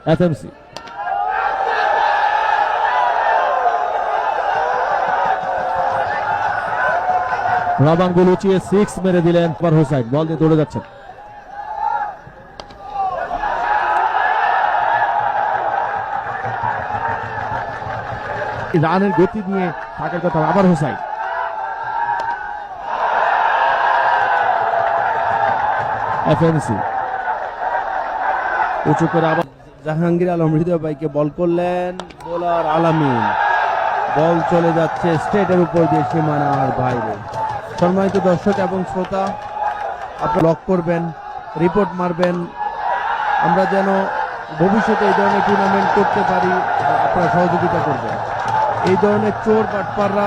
FMC. Rahman গোল উঁচিয়ে 6 মেরে দিলেন। হোসাইন বল দিয়ে দৌড়ে যাচ্ছেন। রানের গতি নিয়ে থাকার কথা। আবার হোসাইন, এফএমসি উঁচু করে আবার জাহাঙ্গীর আলম হৃদয় ভাইকে বল করলেন বোলার আলামিন। বল চলে যাচ্ছে স্টেটের উপর দিয়ে সীমানার বাইরে। সম্মানিত দর্শক এবং শ্রোতা, আপনারা লক করবেন, রিপোর্ট মারবেন, আমরা যেন ভবিষ্যতে এই ধরনের টুর্নামেন্ট করতে পারি। আপনারা সহযোগিতা করবেন। এই ধরনের চোর বাটপাররা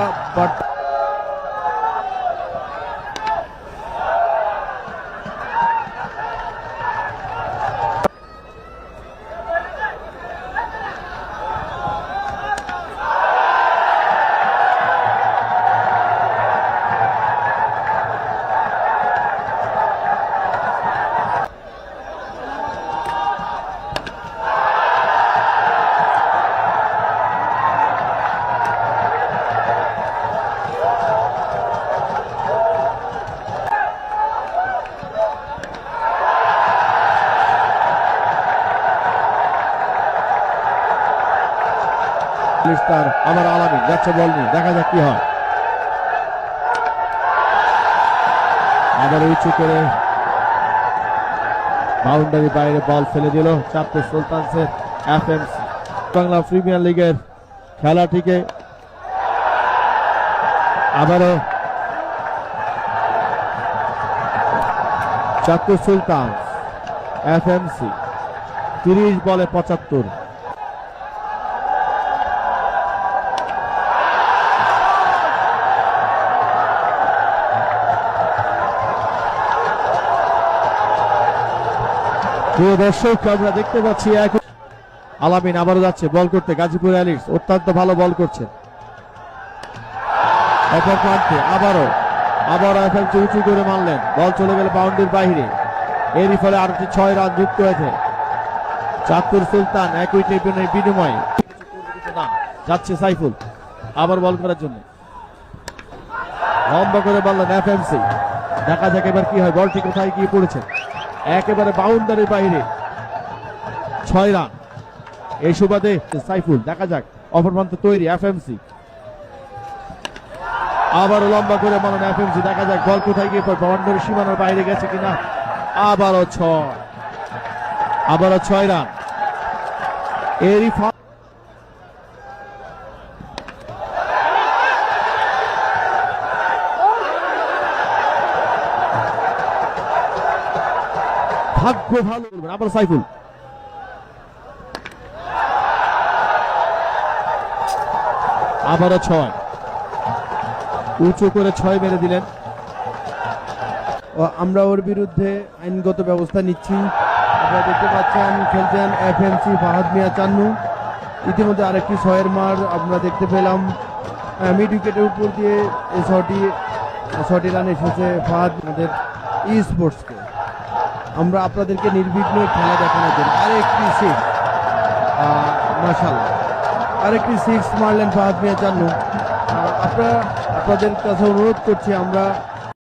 আমার আলামিন যাচ্ছে বল নিয়ে, দেখা যাক কি হয়। আবার উঁচু করে বাউন্ডারি বাইরে বল ফেলে দিল চাঁদপুর সুলতানসের এফএমসি। বাংলা প্রিমিয়ার লিগের খেলাটিকে আবারও চাঁদপুর সুলতান এফএমসি 30 বলে 75। প্রিয় দর্শক, আমরা দেখতে পাচ্ছি এখন আলামিন আবারও যাচ্ছে বল করতে। গাজীপুর অ্যালিটস অত্যন্ত ভালো বল করছেন। অপর প্রান্তে আবারও এফএমসি উঁচু করে মারলেন, বল চলে গেল বাউন্ডারির বাইরে। এরই ফলে আরো 6 রান যুক্ত হয়েছে। চাঁদপুর সুলতান এক উইকেটের বিনিময়ে যাচ্ছে সাইফুল আবার বল করার জন্য। লম্বা করে বললেন এফএমসি, দেখা যাক এবার কি হয়। বলটি কোথায় গিয়ে পড়েছে, একেবারে বাউন্ডারির বাইরে। 6 রান এই সুবাদে সাইফুল। দেখা যাক অপর প্রান্তে তৈরি এফএমসি। আবারও লম্বা করে বলেন এফএমসি, দেখা যাক বল কোথায় গিয়ে পড়ে। বাউন্ডারি সীমানার বাইরে গেছে কিনা। আবারও 6 রান। এরই ভাগ্য ভালো বলবেন। আবার সাইফুল, আবারও 6 উঁচু করে 6 মেরে দিলেন। আমরা ওর বিরুদ্ধে আইনগত ব্যবস্থা নিচ্ছি। আপনারা দেখতে পাচ্ছেন খেলছেন এফএমসি ফাহাদ মিয়া চান্নু। ইতিমধ্যে আরেকটি 6-এর মার আমরা দেখতে পেলাম মিড উইকেটের উপর দিয়ে। এই 6টি রান এসেছে ফাহাদ আমাদের ই স্পোর্টসকে। আমরা আপনাদেরকে নির্বিঘ্ন খেলা দেখানোর জন্য আরেকটি 6, মাশাআল্লাহ আরেকটি 6 মারলেন ফাহাদ মিয়া চান্নু। আপনাদের কাছে অনুরোধ করছি, আমরা